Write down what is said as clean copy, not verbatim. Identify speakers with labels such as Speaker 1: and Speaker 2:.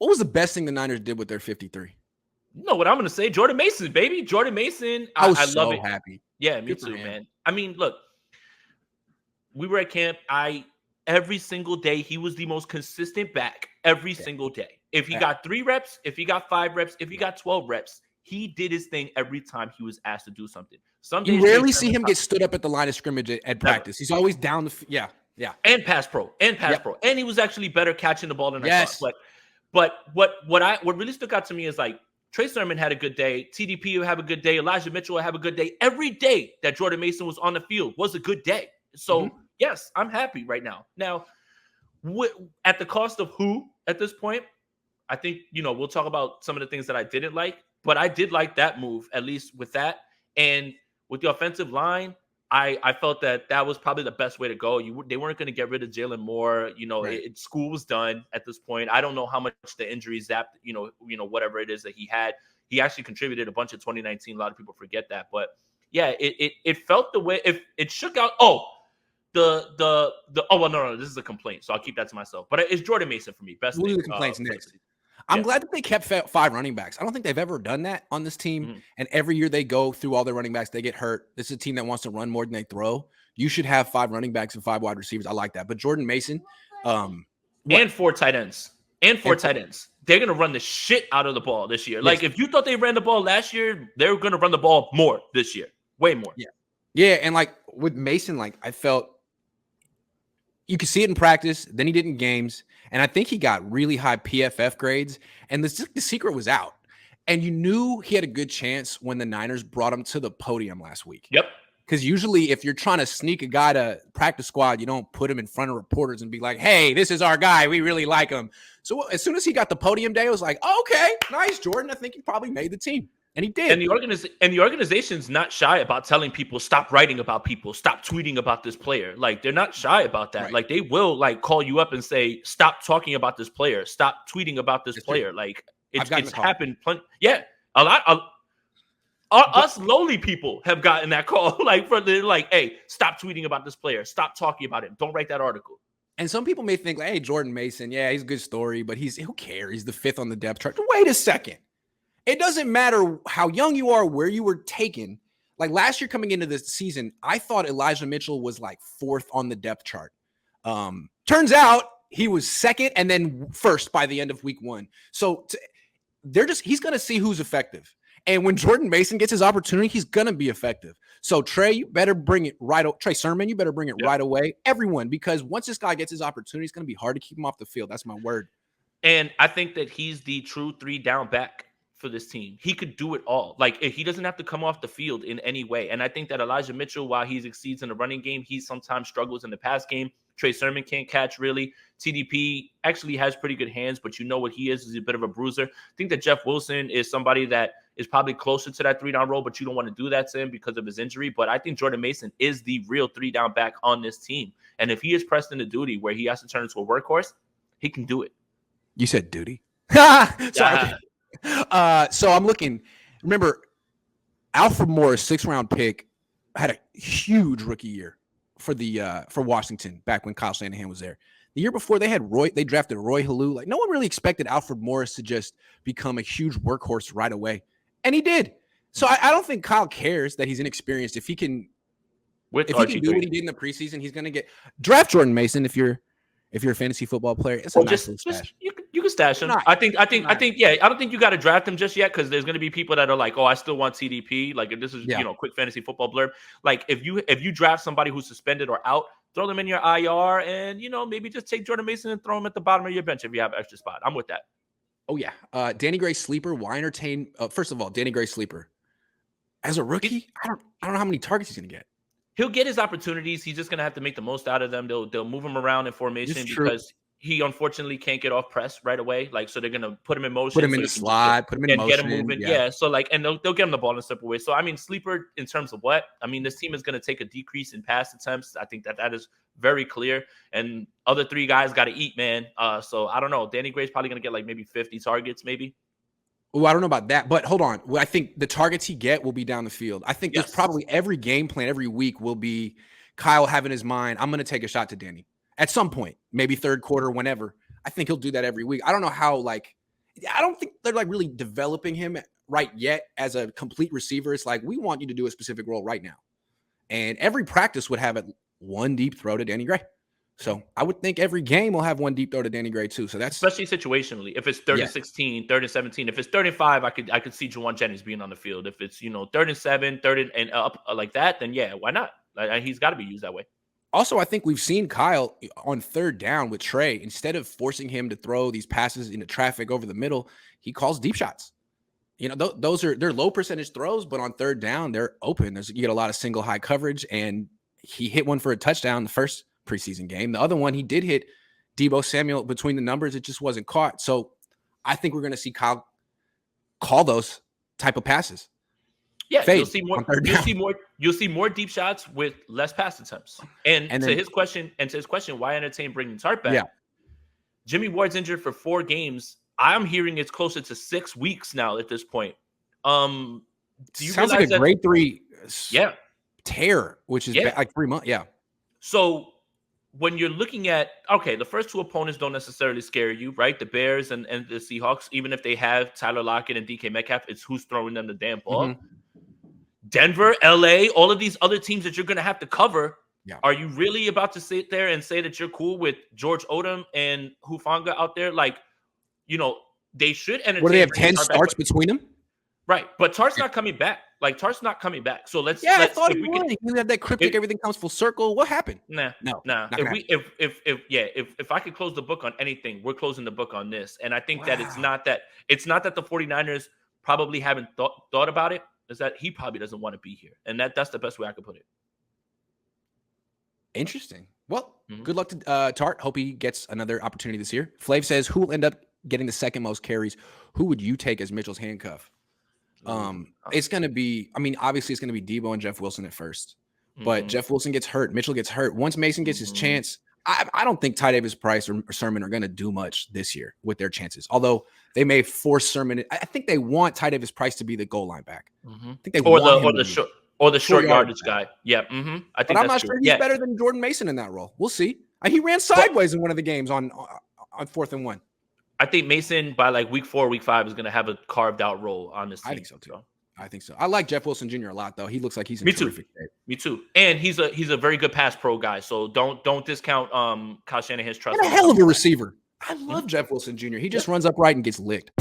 Speaker 1: What was the best thing the Niners did with their 53?
Speaker 2: You know what I'm going to say? Jordan Mason, baby. Jordan Mason.
Speaker 1: I was
Speaker 2: I
Speaker 1: so
Speaker 2: love it.
Speaker 1: happy.
Speaker 2: Yeah, me too, man. I mean, look, we were at camp. Every single day, he was the most consistent back every single day. If he got 3 reps, if he got 5 reps, if he got 12 reps, he did his thing every time he was asked to do something. Some days
Speaker 1: you rarely see him get stood up at the line of scrimmage at practice. He's always down the yeah.
Speaker 2: And pass pro. And he was actually better catching the ball than I thought. But what really stuck out to me is like Trey Sermon had a good day. TDP will have a good day. Elijah Mitchell will have a good day. Every day that Jordan Mason was on the field was a good day. So, yes, I'm happy right now. Now, at the cost of who at this point, I think, we'll talk about some of the things that I didn't like. But I did like that move, at least with that. And with the offensive line, I felt that was probably the best way to go. They weren't going to get rid of Jalen Moore. School was done at this point. I don't know how much the injuries zapped, whatever it is that he had. He actually contributed a bunch of 2019. A lot of people forget that. But, yeah, it felt the way – if it shook out – no, this is a complaint. So I'll keep that to myself. But it's Jordan Mason for me. Best
Speaker 1: we'll
Speaker 2: thing.
Speaker 1: Do the complaints next. I'm glad that they kept 5 running backs. I don't think they've ever done that on this team. And every year they go through all their running backs, they get hurt. This is a team that wants to run more than they throw. You should have 5 running backs and 5 wide receivers. I like that. But Jordan Mason,
Speaker 2: and 4 tight ends. They're going to run the shit out of the ball this year. Yes. Like if you thought they ran the ball last year, they're going to run the ball more this year. Way more.
Speaker 1: Yeah. And like with Mason, like I felt you could see it in practice. Then he did in games. And I think he got really high PFF grades. And the secret was out. And you knew he had a good chance when the Niners brought him to the podium last week.
Speaker 2: Yep.
Speaker 1: Because usually if you're trying to sneak a guy to practice squad, you don't put him in front of reporters and be like, hey, this is our guy. We really like him. So as soon as he got the podium day, I was like, okay, nice, Jordan. I think he probably made the team. And he did.
Speaker 2: And the organization's not shy about telling people, stop writing about people, stop tweeting about this player. Like, they're not shy about that. Right. Like, they will, like, call you up and say, stop talking about this player. Stop tweeting about this player. True. Like, it's happened. Yeah. Us lowly people have gotten that call. Hey, stop tweeting about this player. Stop talking about him. Don't write that article.
Speaker 1: And some people may think, like, hey, Jordan Mason, yeah, he's a good story, but who cares? He's the 5th on the depth chart. Wait a second. It doesn't matter how young you are, where you were taken. Like last year coming into this season, I thought Elijah Mitchell was like 4th on the depth chart. Turns out he was 2nd and then 1st by the end of week 1. So he's going to see who's effective. And when Jordan Mason gets his opportunity, he's going to be effective. So Trey, you better bring it right. Trey Sermon, you better bring it right away. Everyone, because once this guy gets his opportunity, it's going to be hard to keep him off the field. That's my word.
Speaker 2: And I think that he's the true 3-down back for this team. He could do it all. Like, he doesn't have to come off the field in any way. And I think that Elijah Mitchell, while he exceeds in the running game, he sometimes struggles in the pass game. Trey Sermon can't catch really. TDP actually has pretty good hands, but you know what he is a bit of a bruiser. I think that Jeff Wilson is somebody that is probably closer to that 3-down role, but you don't want to do that to him because of his injury. But I think Jordan Mason is the real 3-down back on this team. And if he is pressed into duty where he has to turn into a workhorse, he can do it.
Speaker 1: You said duty? Sorry. So I'm looking. Remember, Alfred Morris, 6th-round pick, had a huge rookie year for Washington back when Kyle Shanahan was there. The year before, they drafted Roy Halou. Like, no one really expected Alfred Morris to just become a huge workhorse right away, and he did. So I don't think Kyle cares that he's inexperienced. If he can do what he did in the preseason, he's going to get draft Jordan Mason. If you're a fantasy football player, it's a nice little stash.
Speaker 2: You can stash him. I think. Yeah, I don't think you got to draft him just yet because there's going to be people that are like, oh, I still want TDP. Like, if this is quick fantasy football blurb. Like, if you draft somebody who's suspended or out, throw them in your IR and maybe just take Jordan Mason and throw him at the bottom of your bench if you have an extra spot. I'm with that.
Speaker 1: Oh yeah, Danny Gray sleeper. Why entertain? First of all, Danny Gray sleeper as a rookie. I don't know how many targets he's going to get.
Speaker 2: He'll get his opportunities. He's just going to have to make the most out of them. They'll move him around in formation because he unfortunately can't get off press right away. Like, so they're going to put him in motion.
Speaker 1: Put him in the slide, put him in motion.
Speaker 2: Get him moving. Yeah. So and they'll get him the ball in a simple way. So, I mean, sleeper in terms of what? I mean, this team is going to take a decrease in pass attempts. I think that is very clear. And other 3 guys got to eat, man. So I don't know. Danny Gray's probably going to get like maybe 50 targets, maybe.
Speaker 1: Oh, I don't know about that, but hold on. I think the targets he will be down the field. I think there's probably every game plan every week will be Kyle having his mind, I'm going to take a shot to Danny at some point, maybe 3rd quarter, whenever. I think he'll do that every week. I don't know how I don't think they're like really developing him right yet as a complete receiver. It's like, we want you to do a specific role right now. And every practice would have one deep throw to Danny Gray. So I would think every game will have one deep throw to Danny Gray too. So that's
Speaker 2: especially situationally. If it's 3rd and 16, 3rd and 17, if it's 3rd and 5, I could see Juwan Jennings being on the field. If it's 3rd and 7, 3rd and up like that, then yeah, why not? He's got to be used that way.
Speaker 1: Also, I think we've seen Kyle on 3rd down with Trey. Instead of forcing him to throw these passes into traffic over the middle, he calls deep shots. They're low percentage throws, but on 3rd down, they're open. You get a lot of single high coverage, and he hit one for a touchdown the first preseason game. The other one, he did hit Deebo Samuel between the numbers. It just wasn't caught. So I think we're going to see Kyle call those type of passes.
Speaker 2: Yeah, you'll see more. You'll see more deep shots with less pass attempts. And to his question, why entertain bringing Tart back?
Speaker 1: Yeah.
Speaker 2: Jimmy Ward's injured for 4 games. I'm hearing it's closer to 6 weeks now at this point. Do you
Speaker 1: sounds like a grade 3 tear, which is like 3 months. Yeah.
Speaker 2: So when you're looking at, the first 2 opponents don't necessarily scare you, right? The Bears and the Seahawks, even if they have Tyler Lockett and DK Metcalf, it's who's throwing them the damn ball. Mm-hmm. Denver, LA, all of these other teams that you're going to have to cover. Yeah. Are you really about to sit there and say that you're cool with George Odom and Hufanga out there? Like, they should entertain.
Speaker 1: What do they have, 10 starts between them?
Speaker 2: Right. But Tart's not coming back. Tart's not coming back. So let's.
Speaker 1: I thought he would. You have that cryptic, everything comes full circle. What happened?
Speaker 2: Nah. If I could close the book on anything, we're closing the book on this. And I think that it's not that the 49ers probably haven't thought about it. Is that he probably doesn't want to be here. And that's the best way I could put it.
Speaker 1: Interesting. Well, good luck to Tart. Hope he gets another opportunity this year. Flav says, who will end up getting the 2nd most carries? Who would you take as Mitchell's handcuff? It's going to be, obviously it's going to be Deebo and Jeff Wilson at first. But Jeff Wilson gets hurt. Mitchell gets hurt. Once Mason gets his chance, I don't think Ty Davis Price or Sermon are going to do much this year with their chances. Although they may force Sermon. I think they want Ty Davis Price to be the goal line back. I think they want
Speaker 2: the short yardage guy. Yeah. I think
Speaker 1: I'm not sure he's better than Jordan Mason in that role. We'll see. He ran sideways in one of the games on 4th and 1.
Speaker 2: I think Mason by like week 4, week 5 is going to have a carved out role on this team.
Speaker 1: I think so too. I think so. I like Jeff Wilson Jr. a lot though. He looks like he's in terrific shape.
Speaker 2: Me too. And he's a very good pass pro guy. So don't discount Kyle Shanahan's trust.
Speaker 1: And a hell of a receiver. I love Jeff Wilson Jr. He just runs upright and gets licked.